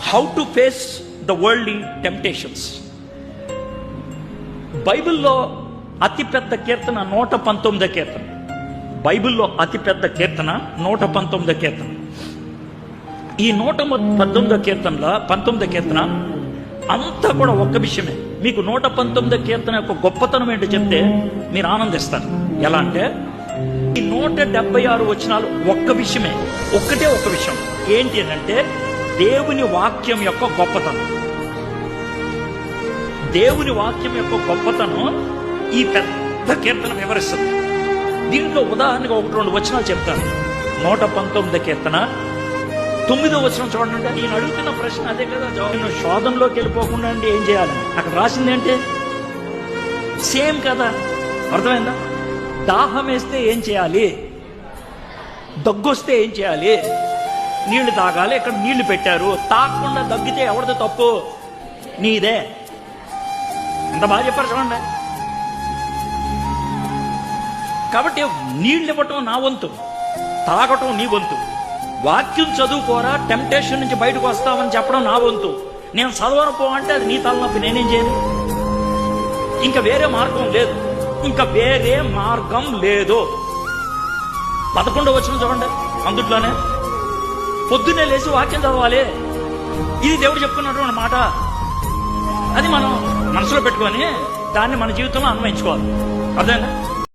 How to face the worldly temptations. బైబిల్లో అతిపెద్ద కీర్తన 119 కీర్తన. బైబిల్లో అతిపెద్ద కీర్తన 119 కీర్తన. ఈ 119 కీర్తన అంతా కూడా ఒక్క విషయమే. మీకు 119 కీర్తన యొక్క గొప్పతనం ఏంటో చెప్తే మీరు ఆనందిస్తారు. ఎలా అంటే ఈ 176 వచనాలు ఒక్క విషయమే, ఒక్కటే ఒక్క విషయం. ఏంటి అంటే దేవుని వాక్యం యొక్క గొప్పతనం. దేవుని వాక్యం యొక్క గొప్పతనం ఈ పెద్ద కీర్తన వివరిస్తుంది. దీంట్లో ఉదాహరణగా 1-2 వచనాలు చెప్తాను. 119 కీర్తన 9వ వచనం చూడండి. నేను అడుగుతున్న ప్రశ్న అదే కదా. నేను శోధనలోకి వెళ్ళిపోకుండా అంటే ఏం చేయాలి? అక్కడ రాసింది ఏంటి? సేమ్ కదా, అర్థమైందా? దాహం వేస్తే ఏం చేయాలి? దగ్గొస్తే ఏం చేయాలి? నీళ్లు తాగాలి. ఇక్కడ నీళ్లు పెట్టారు, తాగకుండా దగ్గితే ఎవరిది తప్పు? నీదే. ఎంత బాగా చెప్పారు చూడండి. కాబట్టి నీళ్ళు ఇవ్వటం నా వంతు, తాగటం నీ వంతు. వాక్యం చదువుకోరా, టెంప్టేషన్ నుంచి బయటకు వస్తామని చెప్పడం నా వంతు. నేను చదవను పో అంటే అది నీ తలనొప్పి, నేనేం చేయను. ఇంకా వేరే మార్గం లేదు, ఇంకా వేరే మార్గం లేదు. 11వ వచనం చూడండి. అందుట్లోనే పొద్దున్నే లేచి వాక్యం చదవాలి. ఇది దేవుడు చెప్పుకున్నటువంటి మాట. అది మనం మనసులో పెట్టుకొని దాన్ని మన జీవితంలో అన్వయించుకోవాలి. అర్థమైందా?